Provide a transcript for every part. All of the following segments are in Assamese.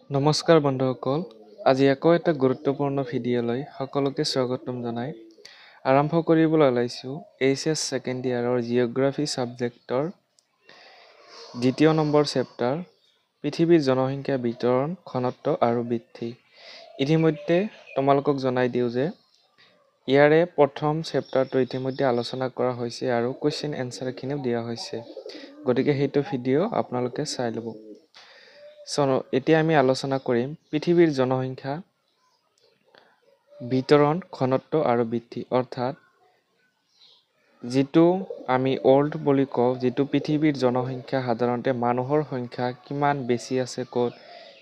নমস্কাৰ বন্ধুসকল, আজি আকৌ এটা গুৰুত্বপূৰ্ণ ভিডিঅ'লৈ সকলোকে স্বাগতম জনাই আৰম্ভ কৰিবলৈ ওলাইছোঁ HS ছেকেণ্ড ইয়াৰৰ জিঅ'গ্ৰাফী ছাবজেক্টৰ দ্বিতীয় নম্বৰ চেপ্টাৰ পৃথিৱীৰ জনসংখ্যা বিতৰণ, ঘনত্ব আৰু বৃদ্ধি। ইতিমধ্যে তোমালোকক জনাই দিওঁ যে ইয়াৰে প্ৰথম চেপ্টাৰটো ইতিমধ্যে আলোচনা কৰা হৈছে আৰু কুৱেশ্যন এনচাৰখিনিও দিয়া হৈছে, গতিকে সেইটো ভিডিঅ' আপোনালোকে চাই ল'ব। এতিয়া আমি আলোচনা কৰিম পৃথিৱীৰ জনসংখ্যা বিতৰণ, ঘনত্ব আৰু বৃদ্ধি, অৰ্থাৎ যিটো আমি ওল্ড বুলি কওঁ, যিটো পৃথিৱীৰ জনসংখ্যা সাধাৰণতে মানুহৰ সংখ্যা কিমান বেছি আছে ক'ত,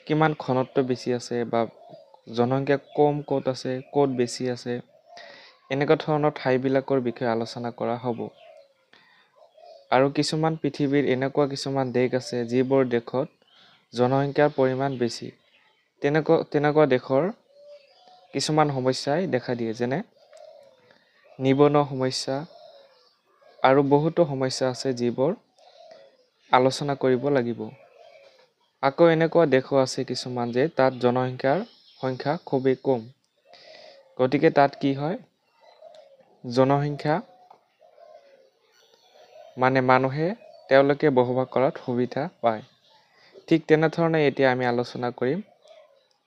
কিমান ঘনত্ব বেছি আছে বা জনসংখ্যা কম ক'ত আছে, ক'ত বেছি আছে, এনেকুৱা ধৰণৰ ঠাইবিলাকৰ বিষয়ে আলোচনা কৰা হ'ব। আৰু কিছুমান পৃথিৱীৰ এনেকুৱা কিছুমান দেশ আছে যিবোৰ দেশত জনসংখ্যাৰ পৰিমাণ বেছি, তেনেকুৱা দেশৰ কিছুমান সমস্যাই দেখা দিয়ে, যেনে নিবনুৱা সমস্যা আৰু বহুতো সমস্যা আছে যিবোৰ আলোচনা কৰিব লাগিব। আকৌ এনেকুৱা দেশো আছে কিছুমান যে তাত জনসংখ্যাৰ সংখ্যা খুবেই কম, গতিকে তাত কি হয়, জনসংখ্যা মানে মানুহে তেওঁলোকে বসবাস কৰাত সুবিধা পায়। ঠিক তেনেধৰণে এতিয়া আমি আলোচনা কৰিম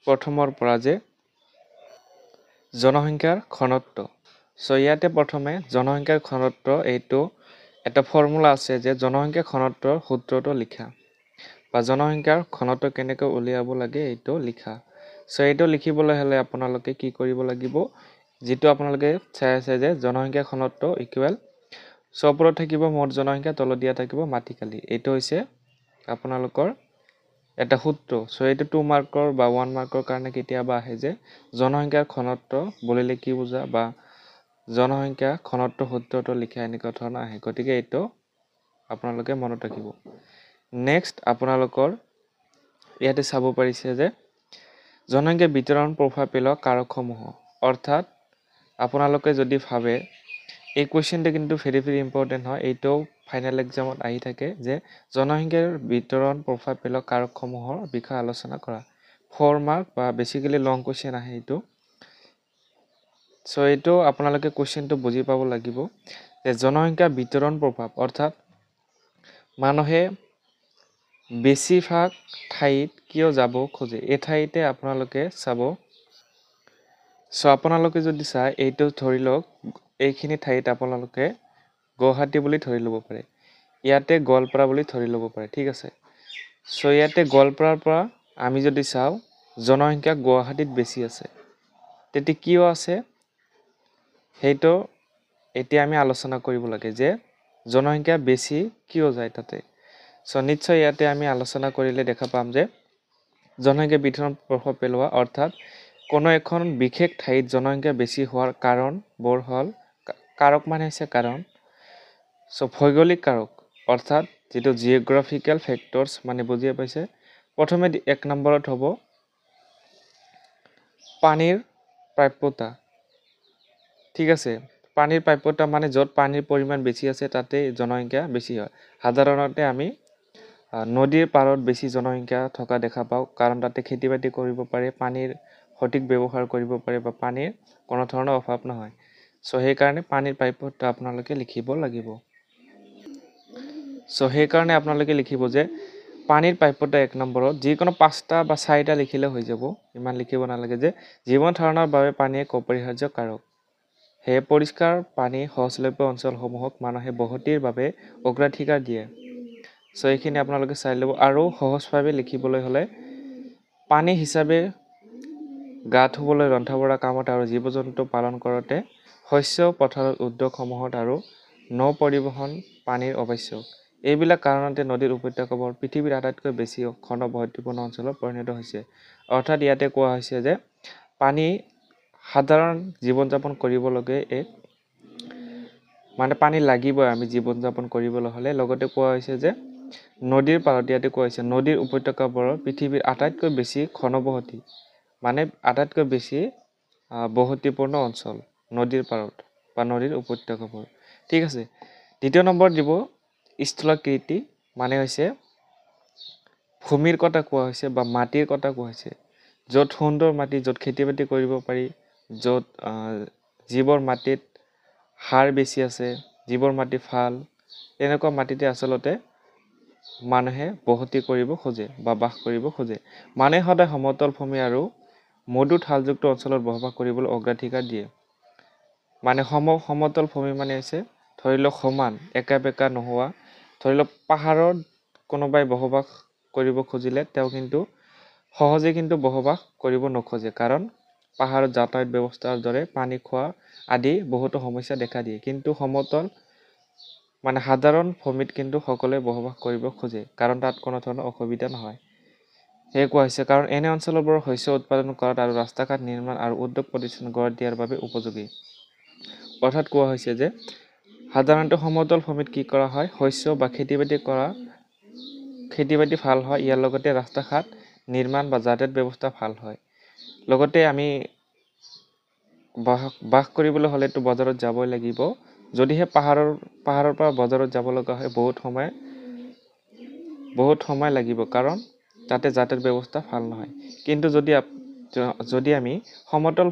প্ৰথমৰ পৰা যে জনসংখ্যাৰ ঘনত্ব। ইয়াতে প্ৰথমে জনসংখ্যাৰ ঘনত্ব, এইটো এটা ফৰ্মুলা আছে যে জনসংখ্যাৰ ঘনত্বৰ সূত্ৰটো লিখা বা জনসংখ্যাৰ ঘনত্ব কেনেকৈ উলিয়াব লাগে এইটো লিখা। এইটো লিখিবলৈ হ'লে আপোনালোকে কি কৰিব লাগিব, যিটো আপোনালোকে চাই আছে যে জনসংখ্যাৰ ঘনত্ব ইকুৱেল ওপৰত থাকিব মুঠ জনসংখ্যা, তলত দিয়া থাকিব মাটিকালি। এইটো হৈছে আপোনালোকৰ এটা সূত্ৰ। এইটো 2 মাৰ্কৰ বা 1 মাৰ্কৰ কাৰণে কেতিয়াবা আহে যে জনসংখ্যাৰ ঘনত্ব বুলিলে কি বুজা বা জনসংখ্যা ঘনত্ব সূত্ৰটো লিখা, এনেকুৱা ধৰণৰ আহে, গতিকে এইটো আপোনালোকে মনত ৰাখিব। নেক্সট আপোনালোকৰ ইয়াতে চাব পাৰিছে যে জনসংখ্যা বিতৰণ প্ৰভাৱ পেলোৱা কাৰকসমূহ, অৰ্থাৎ আপোনালোকে যদি ভাবে এই কুৱেশ্যনটো কিন্তু ভেৰি ইম্পৰ্টেণ্ট হয়, এইটো ফাইনেল এক্সামত আহি থাকে যে জনসংখ্যাৰ বিতৰণ প্ৰভাৱ পেলোৱা কাৰকসমূহৰ বিষয়ে আলোচনা কৰা। 4 মাৰ্ক বা বেছিকেলি লং কুৱেশ্যন আহে এইটো। এইটো আপোনালোকে কুৱেশ্যনটো বুজি পাব লাগিব যে জনসংখ্যা বিতৰণ প্ৰভাৱ, অৰ্থাৎ মানুহে বেছিভাগ ঠাইত কিয় যাব খোজে, এই ঠাইতে আপোনালোকে চাব। আপোনালোকে যদি চাই, এইটো ধৰি লওক এইখিনি ঠাইত আপোনালোকে গুৱাহাটী বুলি ধৰি ল'ব পাৰে, ইয়াতে গোৱালপাৰা বুলি ধৰি ল'ব পাৰে, ঠিক আছে। ইয়াতে গোৱালপাৰাৰ পৰা আমি যদি চাওঁ জনসংখ্যা গুৱাহাটীত বেছি আছে, তেতিয়া কিয় আছে সেইটো এতিয়া আমি আলোচনা কৰিব লাগে যে জনসংখ্যা বেছি কিয় যায় তাতে। নিশ্চয় ইয়াতে আমি আলোচনা কৰিলে দেখা পাম যে জনসংখ্যা বিতৰণ প্ৰভাৱ পেলোৱা, অৰ্থাৎ কোনো এখন বিশেষ ঠাইত জনসংখ্যা বেছি হোৱাৰ কাৰণবোৰ হ'ল, কাৰক মানে হৈছে কাৰণ, ভৌগোলিক কাৰক, অৰ্থাৎ যিটো জিঅ'গ্ৰাফিকেল ফেক্টৰছ মানে বুজি পাইছে। প্ৰথমে 1 নম্বৰত হ'ব পানীৰ প্ৰাপ্যতা, ঠিক আছে। পানীৰ প্ৰাপ্যতা মানে য'ত পানীৰ পৰিমাণ বেছি আছে তাতে জনসংখ্যা বেছি হয়। সাধাৰণতে আমি নদীৰ পাৰত বেছি জনসংখ্যা থকা দেখা পাওঁ, কাৰণ তাতে খেতি বাতি কৰিব পাৰে, পানীৰ সঠিক ব্যৱহাৰ কৰিব পাৰে বা পানীৰ কোনো ধৰণৰ অভাৱ নহয়। সেইকাৰণে পানীৰ প্ৰাপ্যতা আপোনালোকে লিখিব লাগিব। সেইকাৰণে আপোনালোকে লিখিব যে পানীৰ প্ৰাপ্যতা 1 নম্বৰত যিকোনো 5টা বা 4টা লিখিলে হৈ যাব, ইমান লিখিব নালাগে, যে জীৱন ধাৰণৰ বাবে পানী এক অপৰিহাৰ্য কাৰক। সেয়ে পৰিষ্কাৰ পানী সহজলভ্য অঞ্চলসমূহক মানুহে বসতিৰ বাবে অগ্ৰাধিকাৰ দিয়ে। এইখিনি আপোনালোকে চাই ল'ব। আৰু সহজভাৱে লিখিবলৈ হ'লে পানী হিচাপে গা ধুবলৈ, ৰন্ধা বঢ়া কামত আৰু জীৱ জন্তু পালন কৰোঁতে, শস্য পথাৰৰ উদ্যোগসমূহত আৰু নৌ পৰিবহণ পানীৰ আৱশ্যক। এইবিলাক কাৰণতে নদীৰ উপত্যকাবোৰ পৃথিৱীৰ আটাইতকৈ বেছি ঘনবসতিপূৰ্ণ অঞ্চলত পৰিণত হৈছে। অৰ্থাৎ ইয়াতে কোৱা হৈছে যে পানী সাধাৰণ জীৱন যাপন কৰিবলৈকে মানে পানী লাগিবই আমি জীৱন যাপন কৰিবলৈ হ'লে। লগতে কোৱা হৈছে যে নদীৰ পাৰত, ইয়াতে কোৱা হৈছে নদীৰ উপত্যকাবোৰৰ পৃথিৱীৰ আটাইতকৈ বেছি ঘনবসতি, মানে আটাইতকৈ বেছি বসতিপূৰ্ণ অঞ্চল নদীৰ পাৰত বা নদীৰ উপত্যকাবোৰ, ঠিক আছে। দ্বিতীয় নম্বৰ দিব স্থলাকৃতি, মানে হৈছে ভূমিৰ কথা কোৱা হৈছে বা মাটিৰ কথা কোৱা হৈছে, য'ত সুন্দৰ মাটি, য'ত খেতি বাতি কৰিব পাৰি, য'ত যিবোৰ মাটিত সাৰ বেছি আছে, যিবোৰ মাটি ভাল, তেনেকুৱা মাটিতে আচলতে মানুহে বসতি কৰিব খোজে বা বাস কৰিব খোজে। মানুহে সদায় সমতল ভূমি আৰু মধুৰ ঢালযুক্ত অঞ্চলত বসবাস কৰিবলৈ অগ্ৰাধিকাৰ দিয়ে। মানে সমতল ভূমি মানে হৈছে ধৰি লওক সমান, একা বেকা নোহোৱা। ধৰি লওক পাহাৰত কোনোবাই বসবাস কৰিব খুজিলে তেওঁ কিন্তু সহজে কিন্তু বসবাস কৰিব নোখোজে, কাৰণ পাহাৰত যাতায়াত ব্যৱস্থাৰ দৰে পানী খোৱা আদি বহুতো সমস্যা দেখা দিয়ে। কিন্তু সমতল মানে সাধাৰণ ভূমিত কিন্তু সকলোৱে বসবাস কৰিব খোজে, কাৰণ তাত কোনো ধৰণৰ অসুবিধা নহয়। সেয়ে কোৱা হৈছে, কাৰণ এনে অঞ্চলবোৰৰ শস্য উৎপাদন কৰাত আৰু ৰাস্তা ঘাট নিৰ্মাণ আৰু উদ্যোগ প্ৰতিষ্ঠান গঢ় দিয়াৰ বাবে উপযোগী। অৰ্থাৎ কোৱা হৈছে যে সাধাৰণতে সমতল ভূমিত কি কৰা হয়, শস্য বা খেতি বাতি ভাল হয়, ইয়াৰ লগতে ৰাস্তা ঘাট নিৰ্মাণ বা যাতায়াত ব্যৱস্থা ভাল হয়। লগতে আমি বাস কৰিবলৈ হ'লেতো বজাৰত যাবই লাগিব। যদিহে পাহাৰৰ পৰা বজাৰত যাব লগা হয়, বহুত সময় লাগিব, কাৰণ তাতে যাতায়াত ব্যৱস্থা ভাল নহয়। কিন্তু যদি আমি সমতল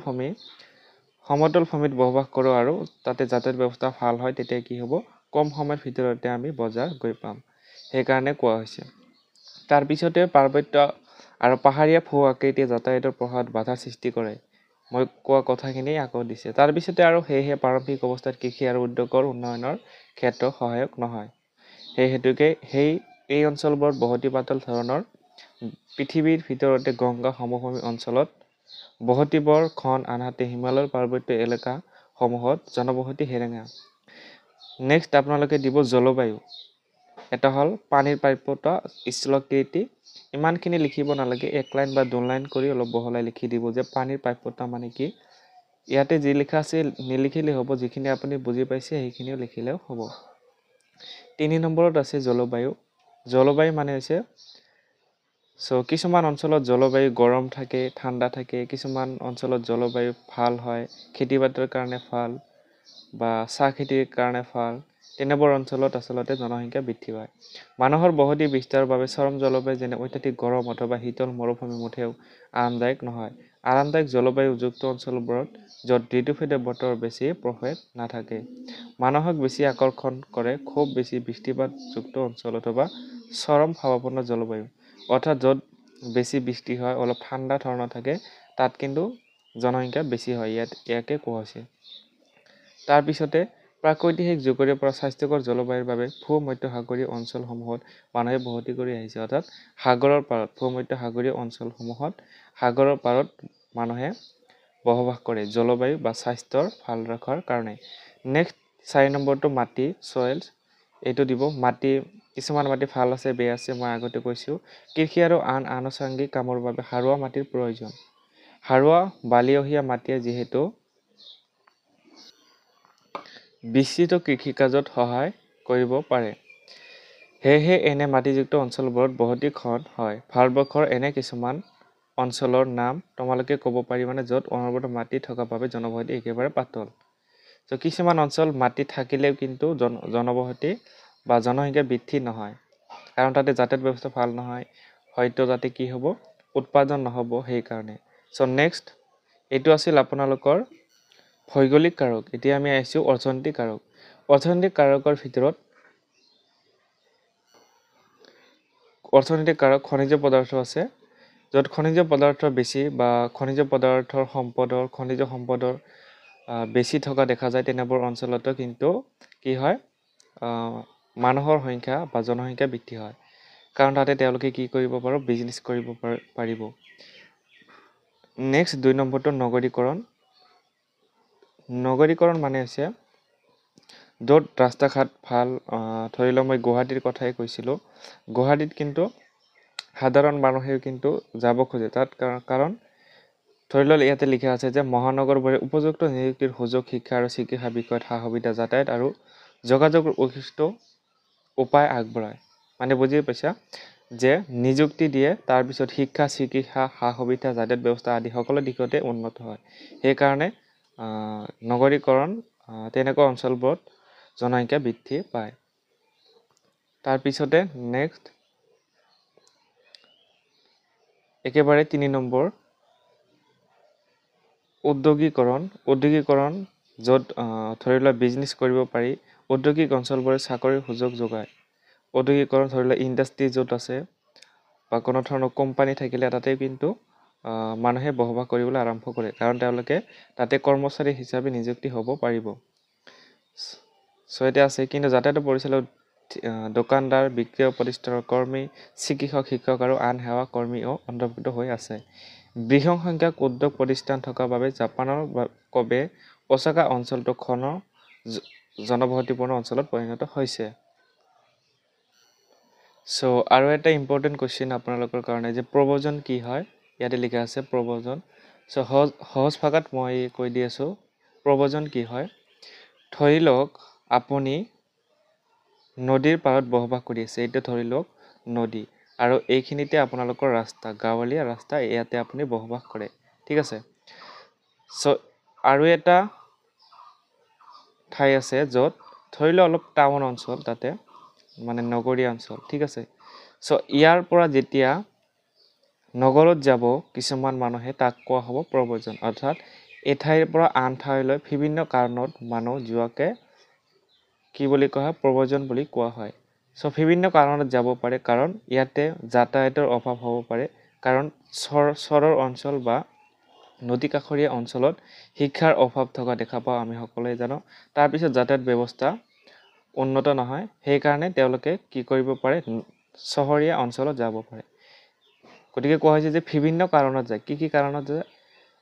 ভূমিত বসবাস কৰোঁ আৰু তাতে যাতায়াত ব্যৱস্থা ভাল হয়, তেতিয়া কি হ'ব, কম সময়ৰ ভিতৰতে আমি বজাৰ গৈ পাম। সেইকাৰণে কোৱা হৈছে। তাৰপিছতে পাৰ্বত্য আৰু পাহাৰীয়া ভূ আকৃতিয়ে যাতায়াতৰ প্ৰভাৱত বাধাৰ সৃষ্টি কৰে। মই কোৱা কথাখিনি আকৌ দিছে। তাৰপিছতে আৰু সেয়েহে প্ৰাৰম্ভিক অৱস্থাত কৃষি আৰু উদ্যোগৰ উন্নয়নৰ ক্ষেত্ৰত সহায়ক নহয়। সেই হেতুকে এই অঞ্চলবোৰত বসতি পাতল ধৰণৰ পৃথিৱীৰ ভিতৰতে গংগা সমভূমি অঞ্চলত বসতি বৰ ঘন, আনহাতে হিমালয়ৰ পাৰ্বত্য এলেকাসমূহত জনবসতি হেৰেঙা। নেক্সট আপোনালোকে দিব জলবায়ু। এটা হ'ল পানীৰ প্ৰাপ্যতা, স্থলকৃতি। ইমানখিনি লিখিব নালাগে, 1 লাইন বা 2 লাইন কৰি অলপ বহলাই লিখি দিব যে পানীৰ প্ৰাপ্যতা মানে কি। ইয়াতে যি লিখা আছে নিলিখিলেও হ'ব, যিখিনি আপুনি বুজি পাইছে সেইখিনিও লিখিলেও হ'ব। 3 নম্বৰত আছে জলবায়ু। জলবায়ু মানে হৈছে কিছুমান অঞ্চলত জলবায়ু গৰম থাকে, ঠাণ্ডা থাকে, কিছুমান অঞ্চলত জলবায়ু ভাল হয়, খেতি বাতিৰ কাৰণে ভাল বা চাহ খেতিৰ কাৰণে ভাল। তেনেবোৰ অঞ্চলত আচলতে জনসংখ্যা বৃদ্ধি পায়। মানুহৰ বসতি বিস্তাৰৰ বাবে চৰম জলবায়ু যেনে অত্যাধিক গৰম অথবা শীতল মৰুভূমি মুঠেও আৰামদায়ক নহয়। আৰামদায়ক জলবায়ুযুক্ত অঞ্চলবোৰত য'ত ঋতুভেদে বতৰ বেছি প্ৰভেদ নাথাকে। মানুহক বেছি আকৰ্ষণ কৰে খুব বেছি বৃষ্টিপাতযুক্ত অঞ্চল অথবা চৰম ভাৱাপন্ন জলবায়ু। অৰ্থাৎ য'ত বেছি বৃষ্টি হয়, অলপ ঠাণ্ডা ধৰণৰ থাকে, তাত কিন্তু জনসংখ্যা বেছি হয়। ইয়াকে কোৱা হৈছে। তাৰপিছতে প্ৰাকৈতিক যুগৰে পৰা স্বাস্থ্যকৰ জলবায়ুৰ বাবে ভূমধ্যসাগৰীয় অঞ্চলসমূহত মানুহে বসতি কৰি আহিছে। অৰ্থাৎ সাগৰৰ পাৰত, ভূমধ্যসাগৰীয় অঞ্চলসমূহত সাগৰৰ পাৰত মানুহে বসবাস কৰে জলবায়ু বা স্বাস্থ্যৰ ভাল ৰখাৰ কাৰণে। নেক্সট 4 নম্বৰটো মাটি, চয়েলছ। এইটো দিব মাটি। কিছুমান মাটি ভাল আছে, বেয়া আছে, মই আগতে কৈছোঁ। কৃষি আৰু আন আনুষংগিক কামৰ বাবে সাৰুৱা মাটিৰ প্ৰয়োজন। সাৰুৱা বালিয়হীয়া মাটিয়ে যিহেতু বিস্তৃত কৃষিকাৰ্যত সহায় কৰিব পাৰে, সেয়েহে এনে মাটিযুক্ত অঞ্চলবোৰত বসতি ঘন হয়। ভাৰতবৰ্ষৰ এনে কিছুমান অঞ্চলৰ নাম তোমালোকে ক'ব পাৰিবানে য'ত অনবৰত মাটি থকা বাবে জনবসতি একেবাৰে পাতল। কিছুমান অঞ্চল মাটি থাকিলেও কিন্তু জনবসতি বা জনসংখ্যা বৃদ্ধি নহয়, কাৰণ তাতে যাতায়াত ব্যৱস্থা ভাল নহয়, হয়তো তাতে কি হ'ব, উৎপাদন নহ'ব সেইকাৰণে। নেক্সট এইটো আছিল আপোনালোকৰ ভৌগোলিক কাৰক। এতিয়া আমি আহিছোঁ অৰ্থনৈতিক কাৰক। অৰ্থনৈতিক কাৰকৰ ভিতৰত খনিজ পদাৰ্থ আছে। য'ত খনিজ পদাৰ্থ বেছি বা খনিজ সম্পদৰ বেছি থকা দেখা যায়, তেনেবোৰ অঞ্চলতো কিন্তু কি হয়, মানুহৰ সংখ্যা বা জনসংখ্যা বৃদ্ধি হয়, কাৰণ তাতে তেওঁলোকে কি কৰিব পাৰিব, বিজনেছ কৰিব পাৰিব। নেক্সট 2 নম্বৰটো নগৰীকৰণ। নগৰীকৰণ মানে হৈছে য'ত ৰাস্তা ঘাট ভাল। ধৰি লওক মই গুৱাহাটীৰ কথাই কৈছিলোঁ। গুৱাহাটীত কিন্তু সাধাৰণ মানুহেও কিন্তু যাব খোজে তাত, কাৰণ ধৰি লওক ইয়াতে লিখা আছে যে মহানগৰবোৰে উপযুক্ত নিযুক্তিৰ সুযোগ, শিক্ষা আৰু চিকিৎসা বিষয়ত সা-সুবিধা, যাতায়াত আৰু যোগাযোগৰ উৎকৃষ্ট উপায় আগবঢ়ায়। মানে বুজি পাইছা যে নিযুক্তি দিয়ে, তাৰপিছত শিক্ষা, চিকিৎসা, সা-সুবিধা, যাতায়াত ব্যৱস্থা আদি সকলো দিশতে উন্নত হয়। সেইকাৰণে নগৰীকৰণ তেনেকুৱা অঞ্চলবোৰত জনসংখ্যা বৃদ্ধি পায়। তাৰপিছতে নেক্সট একেবাৰে 3 নম্বৰ উদ্যোগীকৰণ য'ত ধৰি লোৱা বিজনেছ কৰিব পাৰি, ঔদ্যোগিক অঞ্চলবোৰে চাকৰিৰ সুযোগ যোগায়। ঔদ্যোগিকৰণ ধৰি লোৱা ইণ্ডাষ্ট্ৰি য'ত আছে বা কোনো ধৰণৰ কোম্পানী থাকিলে তাতে কিন্তু মানুহে বসবাস কৰিবলৈ আৰম্ভ কৰে, কাৰণ তেওঁলোকে তাতে কৰ্মচাৰী হিচাপে নিযুক্তি হ'ব পাৰিব। এতিয়া আছে কিন্তু যাতায়াত পৰিচালক, দোকানদাৰ, বিক্ৰয় প্ৰতিষ্ঠানৰ কৰ্মী, চিকিৎসক, শিক্ষক আৰু আন সেৱা কৰ্মীও অন্তৰ্ভুক্ত হৈ আছে। বৃহৎ সংখ্যক উদ্যোগ প্ৰতিষ্ঠান থকাৰ বাবে জাপানৰ কবে ওচাকা অঞ্চলটো ঘন জনবসতিপূৰ্ণ অঞ্চলত পৰিণত হৈছে। আৰু এটা ইম্পৰ্টেণ্ট কুৱেশ্যন আপোনালোকৰ কাৰণে যে প্ৰব্ৰজন কি হয়, ইয়াতে লিখা আছে প্ৰব্ৰজন। সহজ ভাষাত মই কৈ দি আছোঁ, প্ৰব্ৰজন কি হয়। ধৰি লওক আপুনি নদীৰ পাৰত বসবাস কৰি আছে, এইটো ধৰি লওক নদী, আৰু এইখিনিতে আপোনালোকৰ ৰাস্তা, গাঁৱলীয়া ৰাস্তা, ইয়াতে আপুনি বসবাস কৰে, ঠিক আছে। আৰু এটা ঠাই আছে য'ত ধৰি লওক অলপ টাউন অঞ্চল, তাতে মানে নগৰীয়া অঞ্চল, ঠিক আছে। ইয়াৰ পৰা যেতিয়া নগৰত যাব কিছুমান মানুহে, তাক কোৱা হ'ব প্ৰব্ৰজন, অৰ্থাৎ এঠাইৰ পৰা আন ঠাইলৈ বিভিন্ন কাৰণত মানুহ যোৱাকে কি বুলি কোৱা হয়, প্ৰব্ৰজন বুলি কোৱা হয়। বিভিন্ন কাৰণত যাব পাৰে, কাৰণ ইয়াতে যাতায়াতৰ অভাৱ হ'ব পাৰে, কাৰণ চৰৰ অঞ্চল বা নদী কাষৰীয়া অঞ্চলত শিক্ষাৰ অভাৱ থকা দেখা পাওঁ, আমি সকলোৱে জানো। তাৰপিছত যাতায়াত ব্যৱস্থা উন্নত নহয়, সেইকাৰণে তেওঁলোকে কি কৰিব পাৰে, চহৰীয়া অঞ্চলত যাব পাৰে। গতিকে কোৱা হৈছে যে বিভিন্ন কাৰণত যায়। কি কাৰণত যায়?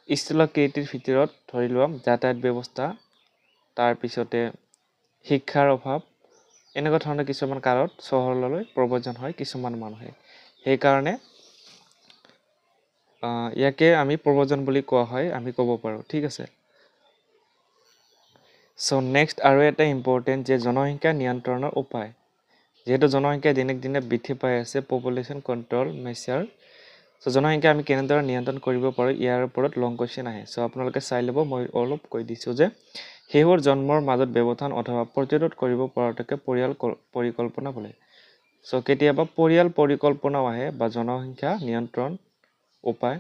স্থূলকৃতিৰ ভিতৰত ধৰি লোৱা যাতায়াত ব্যৱস্থা, তাৰপিছতে শিক্ষাৰ অভাৱ, এনেকুৱা ধৰণৰ কিছুমান কাৰণত চহৰলৈ প্ৰব্ৰজন হয় কিছুমান মানুহে, সেইকাৰণে ইয়াকে আমি প্ৰব্ৰজন বুলি কোৱা হয়, আমি ক'ব পাৰোঁ, ঠিক আছে। নেক্সট আৰু এটা ইম্পৰ্টেণ্ট যে জনসংখ্যা নিয়ন্ত্ৰণৰ উপায়। যিহেতু জনসংখ্যা দিনক দিনে বৃদ্ধি পাই আছে, পপুলেশ্যন কণ্ট্ৰল মেজাৰ। জনসংখ্যা আমি কেনেদৰে নিয়ন্ত্ৰণ কৰিব পাৰোঁ, ইয়াৰ ওপৰত লং কুৱেশ্যন আহে। আপোনালোকে চাই ল'ব, মই অলপ কৈ দিছোঁ যে শিশুৰ জন্মৰ মাজত ব্যৱধান অথবা প্ৰতিৰোধ কৰিব পৰাটোকে পৰিয়াল পৰিকল্পনা বোলে। কেতিয়াবা পৰিয়াল পৰিকল্পনাও আহে বা জনসংখ্যা নিয়ন্ত্ৰণ উপায়।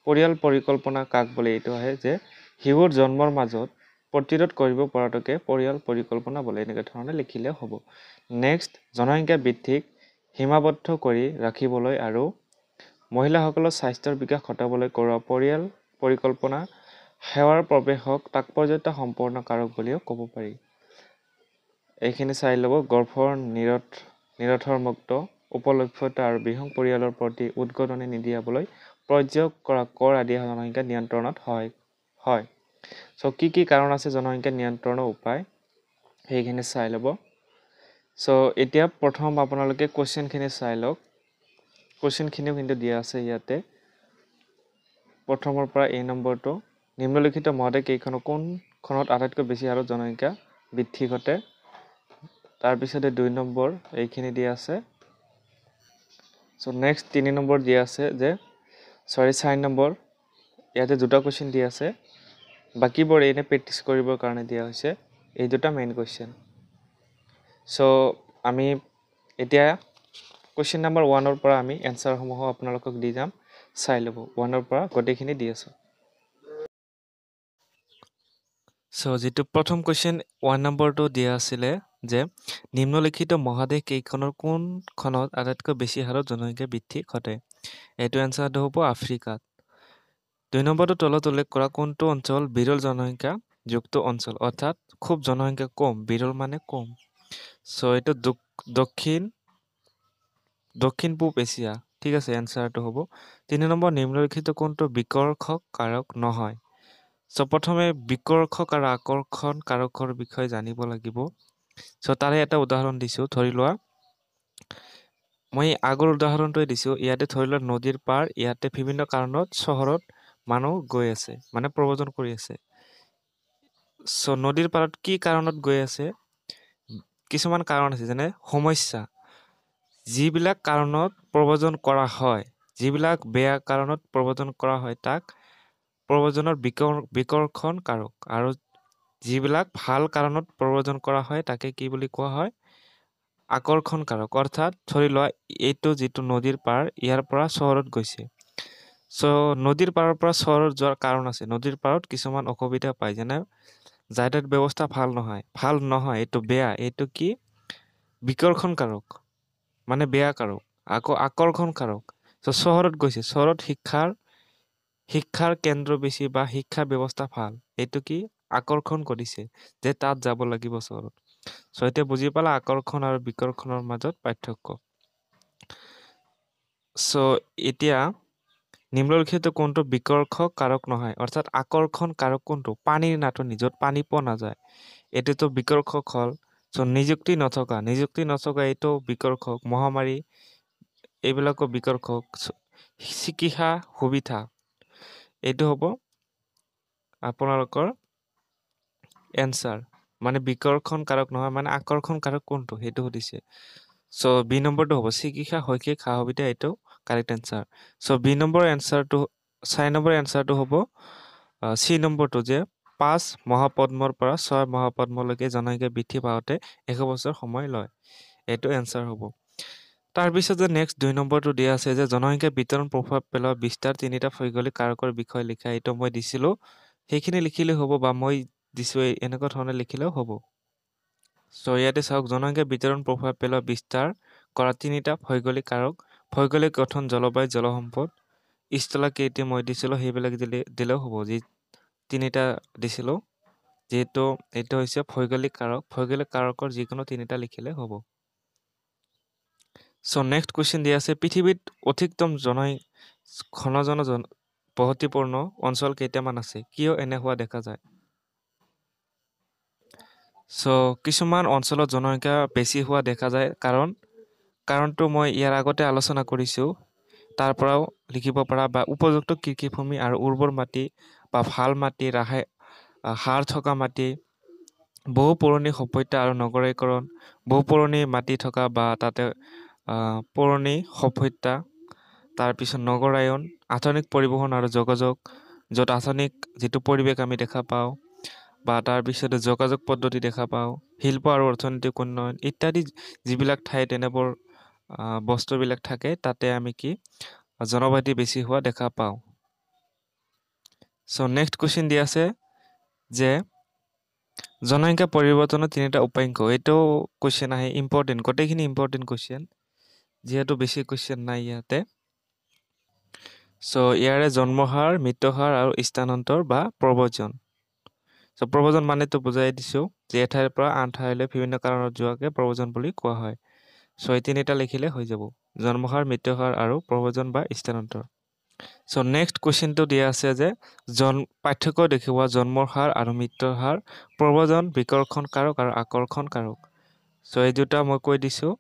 পৰিয়াল পৰিকল্পনা কাক বোলে? এইটো আহে যে শিশুৰ জন্মৰ মাজত প্ৰতিৰোধ কৰিব পৰাটোকে পৰিয়াল পৰিকল্পনা বোলে, এনেকুৱা ধৰণে লিখিলে হ'ব। নেক্সট, জনসংখ্যা বৃদ্ধিক সীমাবদ্ধ কৰি ৰাখিবলৈ আৰু মহিলাসকলৰ স্বাস্থ্যৰ বিকাশ ঘটাবলৈ কৰা পৰিয়াল পৰিকল্পনা সেৱাৰ প্ৰৱেশক তাৎপৰ্যতা সম্পূৰ্ণ কাৰক বুলিও ক'ব পাৰি। এইখিনি চাই ল'ব। গৰ্ভৰ নিৰৰ্থৰমুক্ত উপলভ্যতা আৰু বৃহৎ পৰিয়ালৰ প্ৰতি উদগনি নিদিয়াবলৈ প্ৰয়োগ কৰা কৰ আদি জনসংখ্যা নিয়ন্ত্ৰণত সহায় হয়। কি কাৰণ আছে জনসংখ্যা নিয়ন্ত্ৰণৰ উপায়, সেইখিনি চাই ল'ব। এতিয়া প্ৰথম আপোনালোকে কুৱেশ্যনখিনি চাই লওক। কুৱেশ্যনখিনিও কিন্তু দিয়া আছে ইয়াতে। প্ৰথমৰ পৰা এই নম্বৰটো, নিম্নলিখিত মহাদেশ কেইখনৰ কোনখনত আটাইতকৈ বেছি হাৰত জনসংখ্যা বৃদ্ধি ঘটে? তাৰপিছতে 2 নম্বৰ এইখিনি দিয়া আছে। নেক্সট 3 নম্বৰ দিয়া আছে যে 4 নম্বৰ, ইয়াতে 2টা কুৱেশ্যন দিয়া আছে, বাকীবোৰ এনে প্ৰেক্টিছ কৰিবৰ কাৰণে দিয়া হৈছে। এই 2টা মেইন কুৱেশ্যন। আমি এতিয়া কুৱেশ্যন নম্বৰ 1ৰ পৰা আমি এনচাৰসমূহ আপোনালোকক দি যাম, চাই ল'ব। 1ৰ পৰা গোটেইখিনি দি আছোঁ। যিটো প্ৰথম কুৱেশ্যন 1 নম্বৰটো দিয়া আছিলে যে নিম্নলিখিত মহাদেশ কেইখনৰ কোনখনত আটাইতকৈ বেছি হাৰত জনসংখ্যা বৃদ্ধি ঘটে? এইটো এনচাৰটো হ'ব আফ্ৰিকাত। 2 নম্বৰটো তলত উল্লেখ কৰা কোনটো অঞ্চল বিৰল জনসংখ্যা যুক্ত অঞ্চল, অৰ্থাৎ খুব জনসংখ্যা কম, বিৰল মানে কম। এইটো দক্ষিণ পূব এছিয়া, ঠিক আছে, এনচাৰটো হ'ব। 3 নম্বৰ, নিম্নলিখিত কোনটো বিকৰ্ষক কাৰক নহয়? প্ৰথমে বিকৰ্ষক আৰু আকৰ্ষণ কাৰকৰ বিষয়ে জানিব লাগিব। তাৰে এটা উদাহৰণ দিছোঁ, ধৰি লোৱা মই আগৰ উদাহৰণটোৱে দিছোঁ। ইয়াতে ধৰি লোৱা নদীৰ পাৰ, ইয়াতে বিভিন্ন কাৰণত চহৰত মানুহ গৈ আছে, মানে প্ৰব্ৰজন কৰি আছে। নদীৰ পাৰত কি কাৰণত গৈ আছে? কিছুমান কাৰণ আছে, যেনে সমস্যা। যিবিলাক কাৰণত প্ৰব্ৰজন কৰা হয়, যিবিলাক বেয়া কাৰণত প্ৰব্ৰজন কৰা হয়, তাক প্ৰব্ৰজনৰ বিকৰ্ষণ কাৰক, আৰু যিবিলাক ভাল কাৰণত প্ৰব্ৰজন কৰা হয় তাকে কি বুলি কোৱা হয়? আকৰ্ষণ কাৰক। অৰ্থাৎ ধৰি লোৱা এইটো যিটো নদীৰ পাৰ, ইয়াৰ পৰা চহৰত গৈছে, চ' নদীৰ পাৰৰ পৰা চহৰত যোৱাৰ কাৰণ আছে। নদীৰ পাৰত কিছুমান অসুবিধা পায়, যেনে যাতায়াত ব্যৱস্থা ভাল নহয়, এইটো বেয়া। এইটো কি? বিকৰ্ষণকাৰক, মানে বেয়া কাৰক। আকৌ আকৰ্ষণকাৰক। চ' চহৰত গৈছে, চহৰত শিক্ষাৰ কেন্দ্ৰ বেছি বা শিক্ষা ব্যৱস্থা ভাল। এইটো কি? আকৰ্ষণ কৰিছে যে তাত যাব লাগিব চহৰত। চ' এতিয়া বুজি পালা আকৰ্ষণ আৰু বিকৰ্ষণৰ মাজত পাৰ্থক্য। চ' এতিয়া নিম্নলিখিত কোনটো বিকৰ্ষক কাৰক নহয়? অৰ্থাৎ আকৰ্ষণ কাৰক কোনটো? পানীৰ নাটনি, য'ত পানী পোৱা নাযায়, এইটোতো বিকৰ্ষক হ'ল। চ' নিযুক্তি নথকা এইটো বিকৰ্ষক। মহামাৰী, এইবিলাকো বিকৰ্ষক। চিকিৎসা সুবিধা, এইটো হ'ব আপোনালোকৰ এনচাৰ। মানে বিকৰ্ষণ কাৰক নহয়, মানে আকৰ্ষণ কাৰক কোনটো সেইটো সুধিছে। চ' বি নম্বৰটো হ'ব চিকিৎসা শৈক্ষিক সা সুবিধা, এইটো কাৰেক্ট এনচাৰ। চ' 4 নম্বৰ এনচাৰটো হ'ব চি নম্বৰটো, যে 5 মহাপদ্মৰ পৰা 6 মহাপদ্মলৈকে জনসংখ্যা বৃদ্ধি পাওঁতে 100 বছৰ সময় লয়। এইটো এনচাৰ হ'ব। তাৰপিছত যে নেক্সট 2 নম্বৰটো দিয়া আছে যে জনসংখ্যা বিতৰণ প্ৰভাৱ পেলোৱা বিস্তাৰ 3টা ভৌগোলিক কাৰকৰ বিষয়ে লিখা। এইটো মই দিছিলোঁ, সেইখিনি লিখিলেও হ'ব, বা মই দিছোঁ এনেকুৱা ধৰণে লিখিলেও হ'ব। চ' ইয়াতে চাওক, জনসংখ্যা বিতৰণ প্ৰভাৱ পেলোৱা বিস্তাৰ কৰা 3টা ভৌগোলিক কাৰক। ভৌগোলিক গঠন, জলবায়ু, জলসম্পদ, স্থলাকৃতি মই দিছিলোঁ, সেইবিলাক দিলেও হ'ব। যি 3টা দিছিলোঁ, যিহেতু এইটো হৈছে ভৌগোলিক কাৰক, ভৌগোলিক কাৰকৰ যিকোনো 3টা লিখিলে হ'ব। চ' নেক্সট কুৱেশ্যন দিয়া আছে, পৃথিৱীত অধিকতম ঘন বসতিপূৰ্ণ অঞ্চল কেইটামান আছে? কিয় এনে হোৱা দেখা যায়? চ' কিছুমান অঞ্চলত জনসংখ্যা বেছি হোৱা দেখা যায়, কাৰণটো মই ইয়াৰ আগতে আলোচনা কৰিছোঁ। তাৰ পৰাও লিখিব পৰা, বা উপযুক্ত কৃষিভূমি আৰু উৰ্বৰ মাটি বা ভাল মাটি, সাৰ থকা মাটি, বহু পুৰণি সভ্যতা আৰু নগৰীকৰণ, বহু পুৰণি মাটি থকা বা তাতে পুৰণি সভ্যতা, তাৰপিছত নগৰায়ন, আধুনিক পৰিবহণ আৰু যোগাযোগ, য'ত আধুনিক যিটো পৰিৱেশ আমি দেখা পাওঁ, বা তাৰপিছতে যোগাযোগ পদ্ধতি দেখা পাওঁ, শিল্প আৰু অৰ্থনৈতিক উন্নয়ন ইত্যাদি যিবিলাক ঠাইত এনেবোৰ বস্তুবিলাক থাকে, তাতে আমি কি জনবসতি বেছি হোৱা দেখা পাওঁ। চ' নেক্সট কুৱেশ্যন দিয়া আছে যে জনসংখ্যা পৰিৱৰ্তনৰ 3টা উপাংশ। এইটো কুৱেশ্যন আহে, ইম্পৰ্টেণ্ট, গোটেইখিনি ইম্পৰ্টেণ্ট কুৱেশ্যন, যিহেতু বেছি কুৱেশ্যন নাই ইয়াতে। চ' ইয়াৰে জন্ম হাৰ, মৃত্যু হাৰ আৰু স্থানান্তৰ বা প্ৰব্ৰজন। চ' প্ৰব্ৰজন মানেতো বুজাই দিছোঁ, যে এঠাইৰ পৰা আন ঠাইলৈ বিভিন্ন কাৰণত যোৱাকে প্ৰব্ৰজন বুলি কোৱা হয়। চ' এই 3টা লিখিলে হৈ যাব, জন্ম হাৰ, মৃত্যু হাৰ আৰু প্ৰব্ৰজন বা স্থানান্তৰ। চ' নেক্সট কুৱেশ্যনটো দিয়া আছে যে পাৰ্থক্য দেখুওৱা জন্মৰ হাৰ আৰু মৃত্যুৰ হাৰ, প্ৰব্ৰজন, বিকৰ্ষণ কাৰক আৰু আকৰ্ষণ কাৰক। চ' এই দুটা মই কৈ দিছোঁ,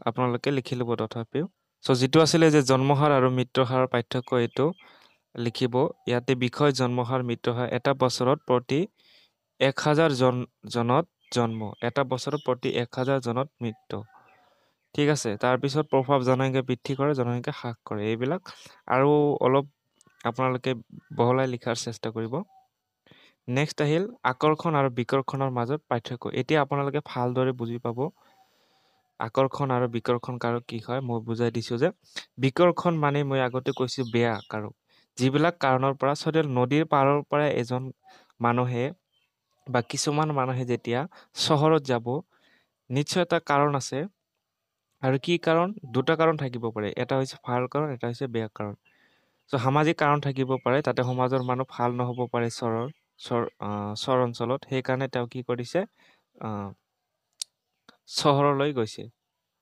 আপোনালোকে লিখি ল'ব তথাপিও। চ' যিটো আছিলে যে জন্ম হাৰ আৰু মৃত্যুৰ হাৰৰ পাৰ্থক্য, এইটো লিখিব। ইয়াতে বিষয় জন্ম হাৰ, মৃত্যু হাৰ, এটা বছৰত প্ৰতি 1000 জনত জন্ম, এটা বছৰত প্ৰতি 1000 জনত মৃত্যু। ঠিক আছে। তাৰপিছত প্ৰভাৱ, জনসংখ্যা বৃদ্ধি কৰে, জনসংখ্যা হ্ৰাস কৰে। এইবিলাক আৰু অলপ আপোনালোকে বহলাই লিখাৰ চেষ্টা কৰিব। নেক্সট আহিল আকৰ্ষণ আৰু বিকৰ্ষণৰ মাজত পাৰ্থক্য। এতিয়া আপোনালোকে ভালদৰে বুজি পাব আকৰ্ষণ আৰু বিকৰ্ষণ কাৰক কি হয়। মই বুজাই দিছোঁ যে বিকৰ্ষণ মানে মই আগতে কৈছোঁ বেয়া কাৰক। যিবিলাক কাৰণৰ পৰা নদীৰ পাৰৰ পৰা এজন মানুহে বা কিছুমান মানুহে যেতিয়া চহৰত যাব, নিশ্চয় এটা কাৰণ আছে। আৰু কি কাৰণ? 2টা কাৰণ থাকিব পাৰে, এটা হৈছে ভাল কাৰণ, এটা হৈছে বেয়া কাৰণ। চ' সামাজিক কাৰণ থাকিব পাৰে, তাতে সমাজৰ মানুহ ভাল নহ'ব পাৰে চৰ অঞ্চলত, সেইকাৰণে তেওঁ কি কৰিছে, চহৰলৈ গৈছে,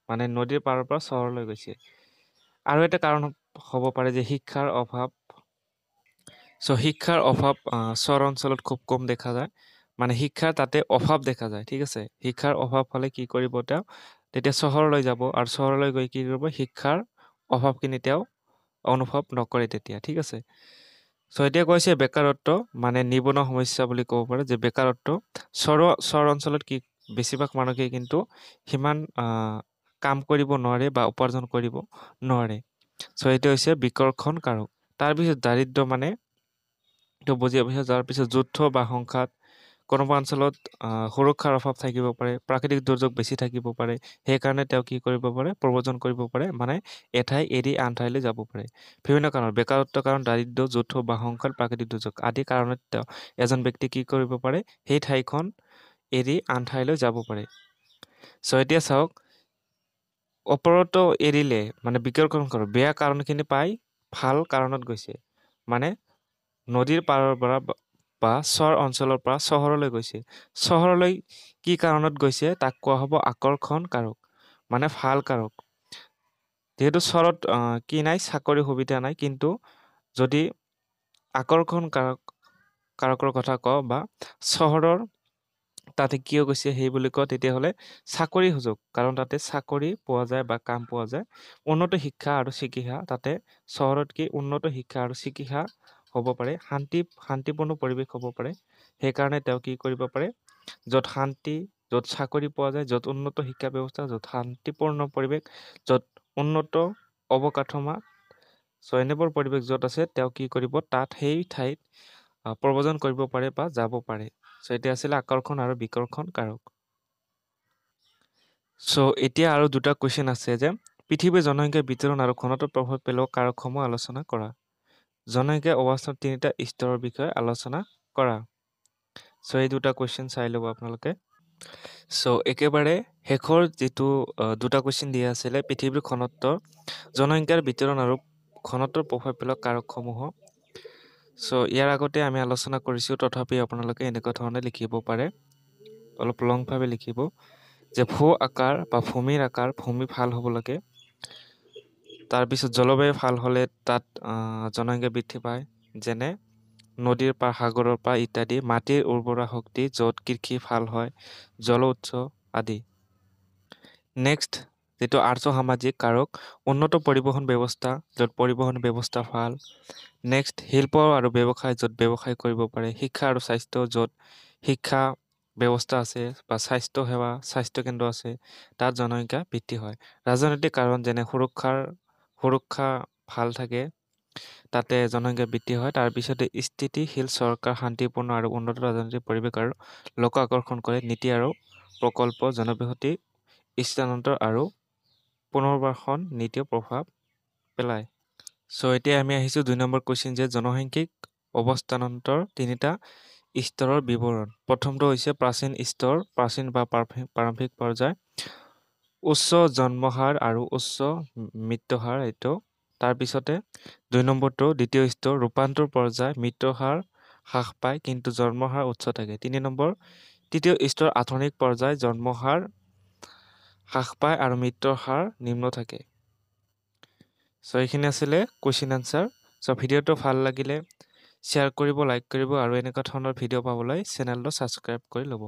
মানে নদীৰ পাৰৰ পৰা চহৰলৈ গৈছে। আৰু এটা কাৰণ হ'ব পাৰে যে শিক্ষাৰ অভাৱ। চ' শিক্ষাৰ অভাৱ চৰ অঞ্চলত খুব কম দেখা যায়, মানে শিক্ষাৰ তাতে অভাৱ দেখা যায়। ঠিক আছে, শিক্ষাৰ অভাৱ হ'লে কি কৰিব তেওঁ, তেতিয়া চহৰলৈ যাব, আৰু চহৰলৈ গৈ কি কৰিব, শিক্ষাৰ অভাৱখিনি তেওঁ অনুভৱ নকৰে তেতিয়া। ঠিক আছে। চ' এতিয়া কৈছে বেকাৰত্ব, মানে নিবনুৱা সমস্যা বুলি ক'ব পাৰে, যে বেকাৰত্ব চৰ অঞ্চলত কি বেছিভাগ মানুহে কিন্তু সিমান কাম কৰিব নোৱাৰে বা উপাৰ্জন কৰিব নোৱাৰে। চ' এইটো হৈছে বিকৰ্ষণ কাৰক। তাৰপিছত দাৰিদ্ৰ্য, মানে এইটো বুজি পাইছে। তাৰপিছত যুদ্ধ বা সংঘাত, কোনোবা অঞ্চলত সুৰক্ষাৰ অভাৱ থাকিব পাৰে, প্ৰাকৃতিক দুৰ্যোগ বেছি থাকিব পাৰে, সেইকাৰণে তেওঁ কি কৰিব পাৰে, প্ৰব্ৰজন কৰিব পাৰে, মানে এঠাই এৰি আন ঠাইলৈ যাব পাৰে। বিভিন্ন কাৰণত বেকাৰত্ব কাৰণ, দাৰিদ্ৰ্য, যৌথ বা সংকট, প্ৰাকৃতিক দুৰ্যোগ আদি কাৰণত তেওঁ এজন ব্যক্তি কি কৰিব পাৰে, সেই ঠাইখন এৰি আন ঠাইলৈ যাব পাৰে। চ' এতিয়া চাওক, ওপৰতো এৰিলে মানে বিকল্পখন কৰক, বেয়া কাৰণখিনি পাই ভাল কাৰণত গৈছে, মানে নদীৰ পাৰৰ পৰা বা চৰ অঞ্চলৰ পৰা চহৰলৈ গৈছে। চহৰলৈ কি কাৰণত গৈছে তাক কোৱা হ'ব আকৰ্ষণ কাৰক, মানে ভাল কাৰক। যিহেতু চৰত কি নাই, চাকৰি সুবিধা নাই, কিন্তু যদি আকৰ্ষণ কাৰকৰ কথা কওঁ বা চহৰৰ তাতে কিয় গৈছে সেই বুলি কওঁ, তেতিয়াহ'লে চাকৰি সুযোগ, কাৰণ তাতে চাকৰি পোৱা যায় বা কাম পোৱা যায়। উন্নত শিক্ষা আৰু চিকিৎসা, তাতে চহৰত কি উন্নত শিক্ষা আৰু চিকিৎসা হ'ব পাৰে, শান্তিপূৰ্ণ পৰিৱেশ হ'ব পাৰে। সেইকাৰণে তেওঁ কি কৰিব পাৰে, য'ত শান্তি, য'ত চাকৰি পোৱা যায়, য'ত উন্নত শিক্ষা ব্যৱস্থা, য'ত শান্তিপূৰ্ণ পৰিৱেশ, য'ত উন্নত অৱকাঠমা, চ' এনেবোৰ পৰিৱেশ য'ত আছে, তেওঁ কি কৰিব, তাত সেই ঠাইত প্ৰব্ৰজন কৰিব পাৰে বা যাব পাৰে। চ' এতিয়া আছিলে আকৰ্ষণ আৰু বিকৰ্ষণ কাৰক। চ' এতিয়া আৰু দুটা কুৱেশ্যন আছে যে পৃথিৱীৰ জনসংখ্যা বিতৰণ আৰু ঘনত্বত প্ৰভাৱ পেলোৱা কাৰকসমূহ আলোচনা কৰা। জনসংখ্যা অৱস্থাৰ তিনিটা স্তৰৰ বিষয়ে আলোচনা কৰা। চ' এই দুটা কুৱেশ্যন চাই ল'ব আপোনালোকে। চ' একেবাৰে শেষৰ যিটো দুটা কুৱেশ্যন দিয়া আছিলে, পৃথিৱীৰ ঘনত্ব, জনসংখ্যাৰ বিতৰণ আৰু ঘনত্বৰ প্ৰভাৱ পেলোৱা কাৰকসমূহ। চ' ইয়াৰ আগতে আমি আলোচনা কৰিছোঁ, তথাপি আপোনালোকে এনেকুৱা ধৰণে লিখিব পাৰে, অলপ লংভাৱে লিখিব যে ভূ আকাৰ বা ভূমিৰ আকাৰ, ভূমি ভাল হ'ব লাগে। তাৰপিছত জলবায়ু ভাল হ'লে তাত জনসংখ্যা বৃদ্ধি পায়, যেনে নদীৰ পাৰ, সাগৰৰ পাৰ ইত্যাদি। মাটিৰ উৰ্বৰা শক্তি, য'ত কৃষি ভাল হয়, জল উৎস আদি। নেক্সট যিটো আৰ্থ সামাজিক কাৰক, উন্নত পৰিবহণ ব্যৱস্থা, য'ত পৰিবহণ ব্যৱস্থা ভাল। নেক্সট শিল্প আৰু ব্যৱসায়, য'ত ব্যৱসায় কৰিব পাৰে। শিক্ষা আৰু স্বাস্থ্য, য'ত শিক্ষা ব্যৱস্থা আছে বা স্বাস্থ্য সেৱা, স্বাস্থ্য কেন্দ্ৰ আছে, তাত জনসংখ্যা বৃদ্ধি হয়। ৰাজনৈতিক কাৰণ, যেনে সুৰক্ষা ভাল থাকে, তাতে জনসংখ্যা বৃদ্ধি হয়। তাৰপিছতে স্থিতিশীল চৰকাৰ, শান্তিপূৰ্ণ আৰু উন্নত ৰাজনৈতিক পৰিৱেশ আৰু লোক আকৰ্ষণ কৰে। নীতি আৰু প্ৰকল্প, জনবসতি স্থানান্তৰ আৰু পুনৰ্বাসন নীতিও প্ৰভাৱ পেলায়। চ' এতিয়া আমি আহিছোঁ 2 নম্বৰ কুৱেশ্যন, যে জনসাংখ্যিক অৱস্থানান্তৰ তিনিটা স্তৰৰ বিৱৰণ। প্ৰথমটো হৈছে প্ৰাচীন স্তৰ, প্ৰাচীন বা প্ৰাৰম্ভিক পৰ্যায়, উচ্চ জন্ম হাৰ আৰু উচ্চ মৃত্যু হাৰ এইটো। তাৰপিছতে 2 নম্বৰটো দ্বিতীয় স্তৰ, ৰূপান্তৰ পৰ্যায়, মৃত্যুৰ হাৰ হ্ৰাস পায় কিন্তু জন্মৰ হাৰ উচ্চ থাকে। 3 নম্বৰ তৃতীয় স্তৰ, আধুনিক পৰ্যায়, জন্মৰ হাৰ হ্ৰাস পায় আৰু মৃত্যুৰ হাৰ নিম্ন থাকে। চ' এইখিনি আছিলে কুৱেশ্যন আনচাৰ। চ' ভিডিঅ'টো ভাল লাগিলে শ্বেয়াৰ কৰিব, লাইক কৰিব আৰু এনেকুৱা ধৰণৰ ভিডিঅ' পাবলৈ চেনেলটো ছাবস্ক্ৰাইব কৰি ল'ব।